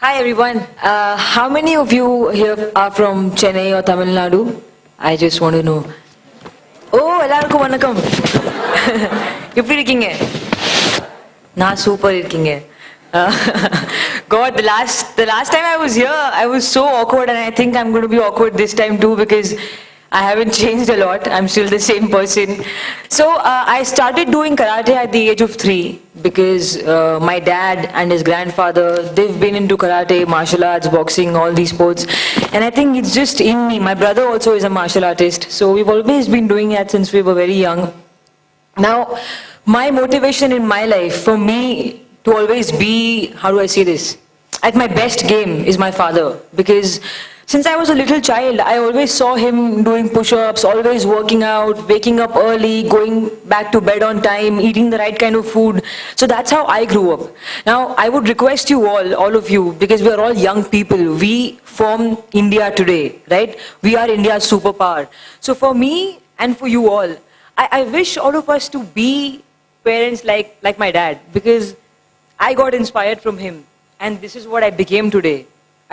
Hi everyone. How many of you here are from Chennai or Tamil Nadu? I just want to know. Oh, எல்லாருக்கும் வணக்கம். எப்படி இருக்கீங்க? நான் super இருக்கீங்க. Uh, God, the last time I was here, I was so awkward, and I think I'm going to be awkward this time too because I haven't changed a lot. I'm still the same person. So I started doing karate at the age of 3 because my dad and his grandfather, they've been into karate, martial arts, boxing, all these sports, and I think it's just in me. My brother also is a martial artist, so we've always been doing that since we were very young. Now, my motivation in my life, for me to always be, how do I say this, at my best game is my father. Because since I was a little child, I always saw him doing push-ups, always working out, waking up early, going back to bed on time, eating the right kind of food. So that's how I grew up. Now, I would request you all of you, because we are all young people, we form India today, right? We are India's superpower. So for me and for you all, I wish all of us to be parents like my dad, because I got inspired from him, and this is what I became today.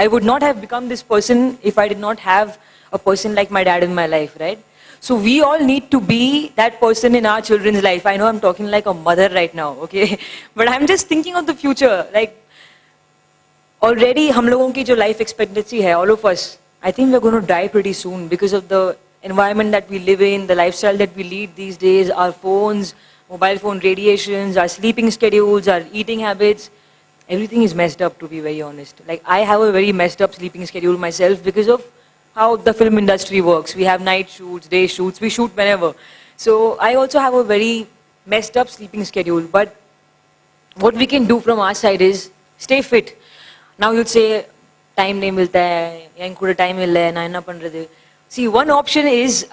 I would not have become this person if I did not have a person like my dad in my life, right? So we all need to be that person in our children's life. I know I'm talking like a mother right now, okay? But I'm just thinking of the future. Like, already हम लोगों की जो life expectancy है, all of us, I think we're going to die pretty soon because of the environment that we live in, the lifestyle that we lead these days, our phones, mobile phone radiations, our sleeping schedules, our eating habits. Everything is messed up, to be very honest. Like, I have a very messed up sleeping schedule myself because of how the film industry works. We have night shoots, day shoots, we shoot whenever. So I also have a very messed up sleeping schedule. But what we can do from our side is stay fit. Now you'd say, time nahi milta hai, yan kuda time illa hai, na enna pandrathu. See, one option is,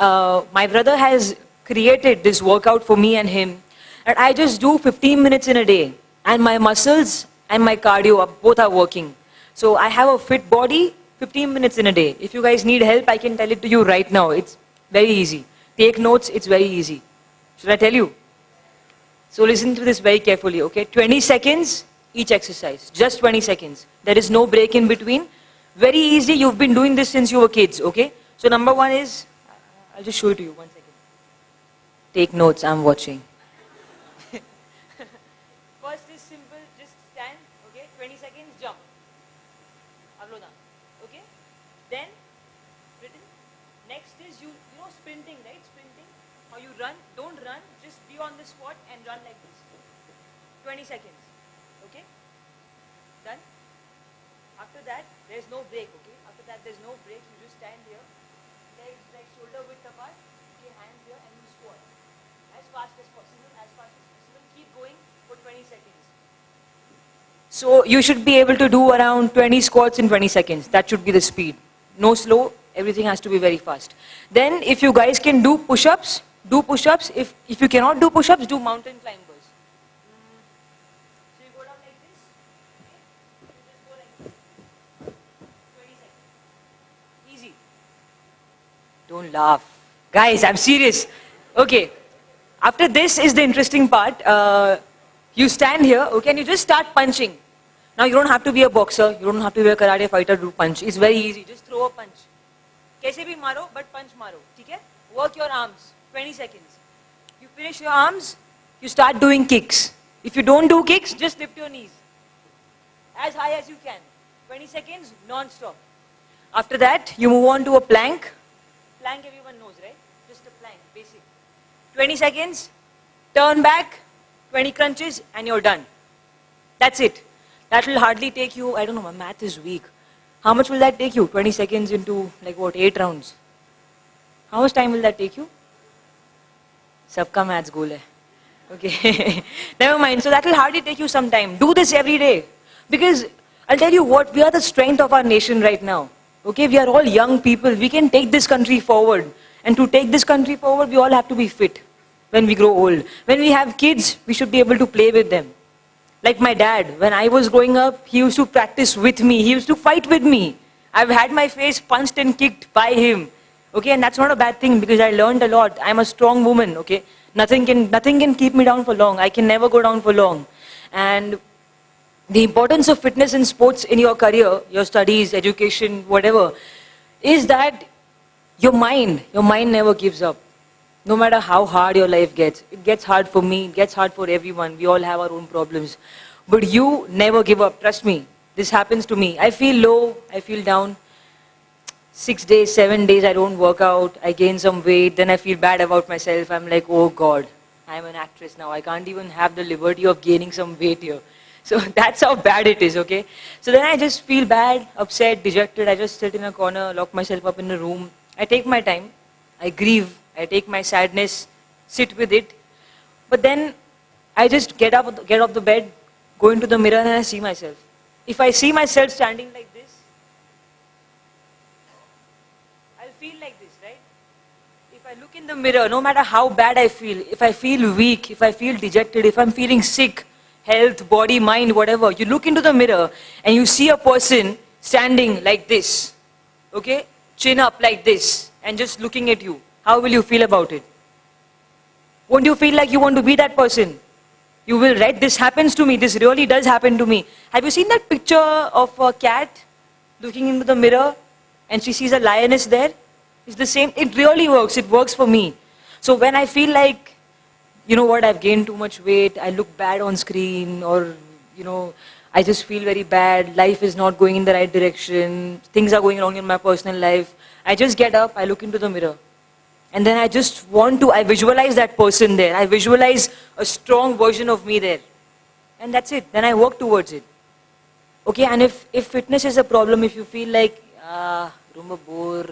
my brother has created this workout for me and him, and I just do 15 minutes in a day, and my muscles and my cardio both are working. So I have a fit body, 15 minutes in a day. If you guys need help, I can tell it to you right now. It's very easy. Take notes, it's very easy. Should I tell you? So listen to this very carefully, okay? 20 seconds each exercise, just 20 seconds. There is no break in between. Very easy, you've been doing this since you were kids, okay? So number one is, I'll just show it to you, 1 second. Take notes, I'm watching. First is simple, just stand, okay? 20 seconds, jump. Avlodan, okay? Then, written. Next is you know sprinting, right? Sprinting. How you run, don't run, just be on the spot and run like this. 20 seconds, okay? Done? After that, there's no break, okay? After that, there's no break, you just stand here. Legs like shoulder width apart, okay, hands here, and you squat. As fast as possible, as fast as possible. Keep going for 20 seconds. So you should be able to do around 20 squats in 20 seconds. That should be the speed. No slow, everything has to be very fast. Then if you guys can do push-ups, do push-ups. If you cannot do push-ups, do mountain climbers. So you go down like this, okay? You just go like this. 20 seconds. Easy. Don't laugh. Guys, I'm serious. Okay. After this is the interesting part. You stand here, okay, and you just start punching. Now you don't have to be a boxer, you don't have to be a karate fighter to punch. It's very easy. Just throw a punch. Kaise bhi maro, but punch maro. Okay? Work your arms. 20 seconds. You finish your arms, you start doing kicks. If you don't do kicks, just lift your knees. As high as you can. 20 seconds, non-stop. After that, you move on to a plank. Plank everyone knows, right? Just a plank, basic. 20 seconds, turn back, 20 crunches, and you're done. That's it. That will hardly take you, I don't know, my math is weak. How much will that take you? 20 seconds into, like what, 8 rounds? How much time will that take you? Sabka maths goal hai. Okay. Never mind. So that will hardly take you some time. Do this every day. Because I'll tell you what, we are the strength of our nation right now. Okay, we are all young people. We can take this country forward. And to take this country forward, we all have to be fit when we grow old. When we have kids, we should be able to play with them. Like my dad, when I was growing up, he used to practice with me. He used to fight with me. I've had my face punched and kicked by him. Okay, and that's not a bad thing because I learned a lot. I'm a strong woman, okay? Nothing can keep me down for long. I can never go down for long. And the importance of fitness in sports in your career, your studies, education, whatever, is that your mind never gives up. No matter how hard your life gets, it gets hard for me, it gets hard for everyone. We all have our own problems. But you never give up. Trust me. This happens to me. I feel low, I feel down. 6 days, 7 days, I don't work out. I gain some weight. Then I feel bad about myself. I'm like, oh God, I'm an actress now. I can't even have the liberty of gaining some weight here. So that's how bad it is, okay? So then I just feel bad, upset, dejected. I just sit in a corner, lock myself up in a room. I take my time. I grieve. I take my sadness, sit with it. But then I just get off the bed, go into the mirror and I see myself. If I see myself standing like this, I'll feel like this, right? If I look in the mirror, no matter how bad I feel, if I feel weak, if I feel dejected, if I'm feeling sick, health, body, mind, whatever, you look into the mirror and you see a person standing like this, okay? Chin up like this and just looking at you. How will you feel about it? Won't you feel like you want to be that person? You will, right? This happens to me. This really does happen to me. Have you seen that picture of a cat looking into the mirror and she sees a lioness there? It's the same. It really works. It works for me. So when I feel like, you know what, I've gained too much weight, I look bad on screen, or, you know, I just feel very bad, life is not going in the right direction, things are going wrong in my personal life, I just get up, I look into the mirror. And then I visualize that person there. I visualize a strong version of me there. And that's it. Then I work towards it. Okay, and if fitness is a problem, if you feel like, rumba bore,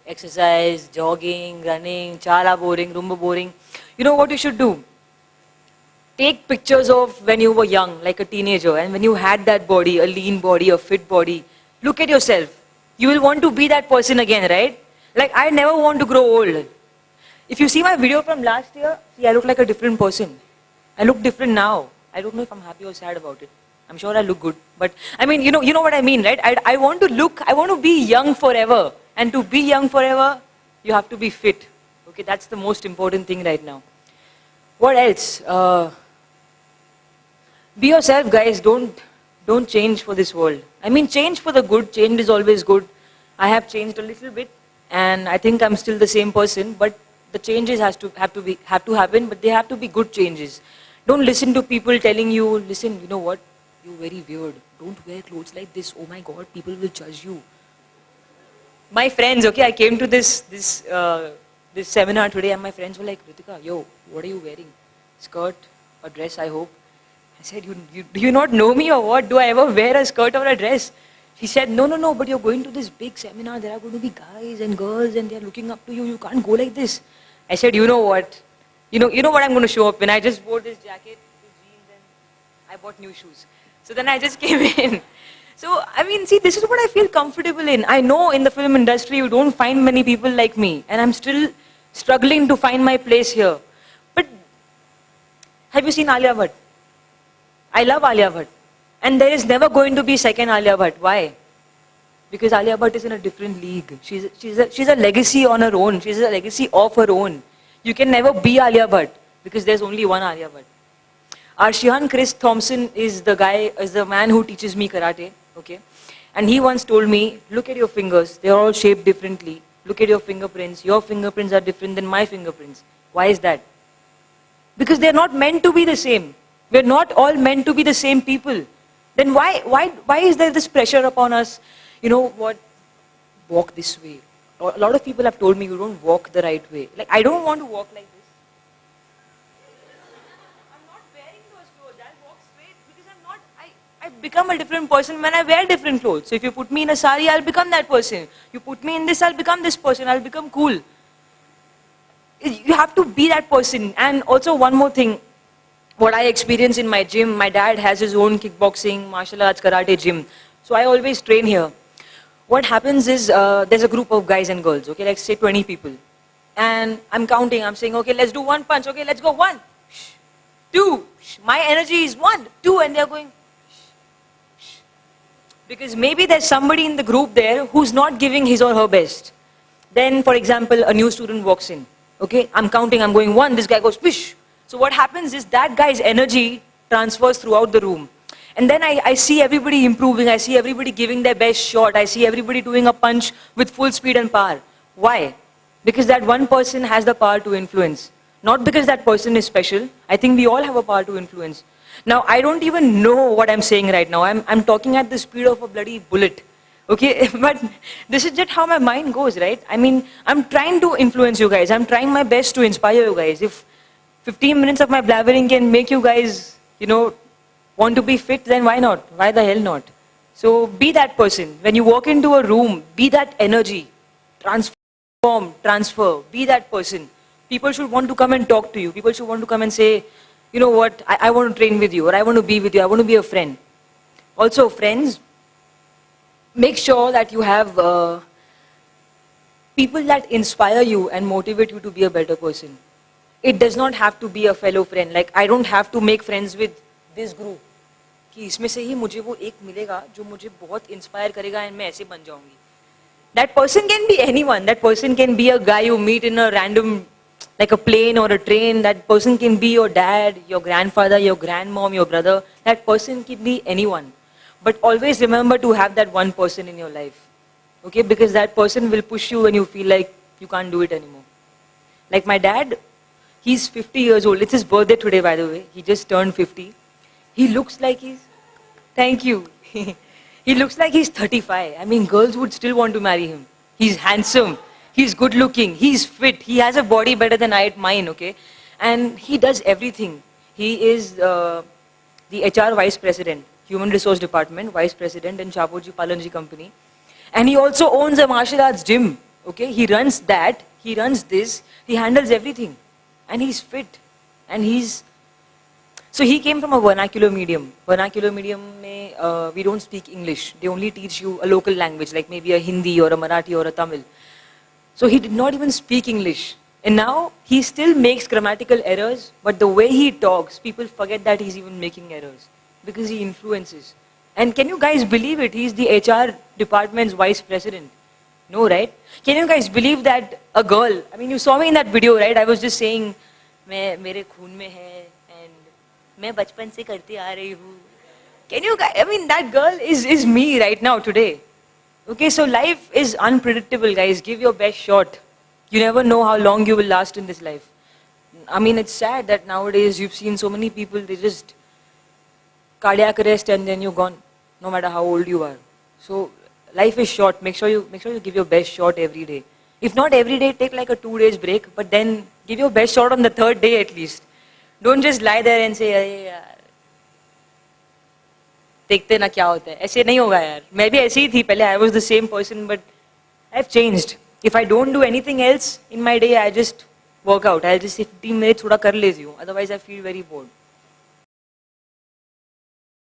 exercise, jogging, running, chala boring, rumba boring, you know what you should do? Take pictures of when you were young, like a teenager, and when you had that body, a lean body, a fit body. Look at yourself. You will want to be that person again, right? Like, I never want to grow old. If you see my video from last year, see, I look like a different person. I look different now. I don't know if I'm happy or sad about it. I'm sure I look good. But, I mean, you know what I mean, right? I want to be young forever. And to be young forever, you have to be fit. Okay, that's the most important thing right now. What else? Be yourself, guys. Don't change for this world. I mean, change for the good. Change is always good. I have changed a little bit. And I think I'm still the same person, but the changes have to happen, but they have to be good changes. Don't listen to people telling you, listen, you know what, you're very weird. Don't wear clothes like this. Oh my God, people will judge you. My friends, okay, I came to this seminar today, and my friends were like, Ritika, yo, what are you wearing? Skirt, a dress, I hope. I said, do you not know me or what? Do I ever wear a skirt or a dress? He said, no, but you're going to this big seminar, there are going to be guys and girls and they're looking up to you, you can't go like this. I said, you know what? You know what I'm going to show up in? I just wore this jacket, this jeans, and I bought new shoes. So then I just came in. So, I mean, see, this is what I feel comfortable in. I know in the film industry you don't find many people like me, and I'm still struggling to find my place here. But, have you seen Alia Bhatt? I love Alia Bhatt. And there is never going to be second Alia Bhatt. Why? Because Alia Bhatt is in a different league. She's a legacy on her own. She's a legacy of her own. You can never be Alia Bhatt because there's only one Alia Bhatt. Arshihan Chris Thompson is the man who teaches me karate. Okay, and he once told me, look at your fingers. They're all shaped differently. Look at your fingerprints. Your fingerprints are different than my fingerprints. Why is that? Because they're not meant to be the same. We're not all meant to be the same people. Then why is there this pressure upon us? You know what? Walk this way. A lot of people have told me you don't walk the right way. Like, I don't want to walk like this. I'm not wearing those clothes. I'll walk straight because I become a different person when I wear different clothes. So if you put me in a sari, I'll become that person. You put me in this, I'll become this person. I'll become cool. You have to be that person. And also one more thing. What I experience in my gym, my dad has his own kickboxing, martial arts, karate gym. So I always train here. What happens is, there's a group of guys and girls, okay, like say 20 people. And I'm counting, I'm saying, okay, let's do one punch, okay, let's go, 1, 2, my energy is 1, 2, and they're going, because maybe there's somebody in the group there who's not giving his or her best. Then, for example, a new student walks in, okay, I'm counting, I'm going 1, this guy goes, pish. So what happens is that guy's energy transfers throughout the room. And then I see everybody improving, I see everybody giving their best shot, I see everybody doing a punch with full speed and power. Why? Because that one person has the power to influence. Not because that person is special. I think we all have a power to influence. Now, I don't even know what I'm saying right now. I'm talking at the speed of a bloody bullet. Okay, but this is just how my mind goes, right? I mean, I'm trying to influence you guys. I'm trying my best to inspire you guys. If 15 minutes of my blabbering can make you guys, want to be fit, then why not? Why the hell not? So be that person. When you walk into a room, be that energy. Transform, transfer, be that person. People should want to come and talk to you. People should want to come and say, you know what, I want to train with you, or I want to be with you, I want to be a friend. Also, friends, make sure that you have people that inspire you and motivate you to be a better person. It does not have to be a fellow friend. Like, I don't have to make friends with this group. कि इसमें से ही मुझे वो एक मिलेगा जो मुझे बहुत इंस्पायर करेगा and मैं ऐसे बन जाऊंगी. That person can be anyone. That person can be a guy you meet in a random, like a plane or a train. That person can be your dad, your grandfather, your grandmom, your brother. That person can be anyone. But always remember to have that one person in your life. Okay? Because that person will push you when you feel like you can't do it anymore. Like my dad, he's 50 years old. It's his birthday today, by the way. He just turned 50. He looks like he's... Thank you. He looks like he's 35. I mean, girls would still want to marry him. He's handsome. He's good looking. He's fit. He has a body better than mine, okay? And he does everything. He is the HR Vice President, Human Resource Department, Vice President in Shapoorji Pallonji Company. And he also owns a martial arts gym, okay? He runs that. He runs this. He handles everything. And he's fit. And he's... So he came from a vernacular medium. Vernacular medium, we don't speak English. They only teach you a local language, like maybe a Hindi or a Marathi or a Tamil. So he did not even speak English. And now he still makes grammatical errors, but the way he talks, people forget that he's even making errors because he influences. And can you guys believe it? He's the HR department's vice president. No, right? Can you guys believe that a girl, I mean, you saw me in that video, right? I was just saying, मेरे खून में है and मैं बचपन से करती आ रही हूँ. Can you guys, I mean, that girl is me right now today. Okay, so life is unpredictable, guys. Give your best shot. You never know how long you will last in this life. I mean, it's sad that nowadays you've seen so many people, they just cardiac arrest and then you're gone, no matter how old you are. So life is short. Make sure you give your best shot every day. If not every day, take like a 2 days break, but then give your best shot on the 3rd day at least. Don't just lie there and say, अरे यार देखते ना क्या होता है. ऐसे नहीं होगा यार. मैं भी ऐसे ही थी पहले. I was the same person, but I've changed. If I don't do anything else in my day, I just work out. I'll just say 15 minutes थोड़ा कर लेती हूँ. Otherwise, I feel very bored.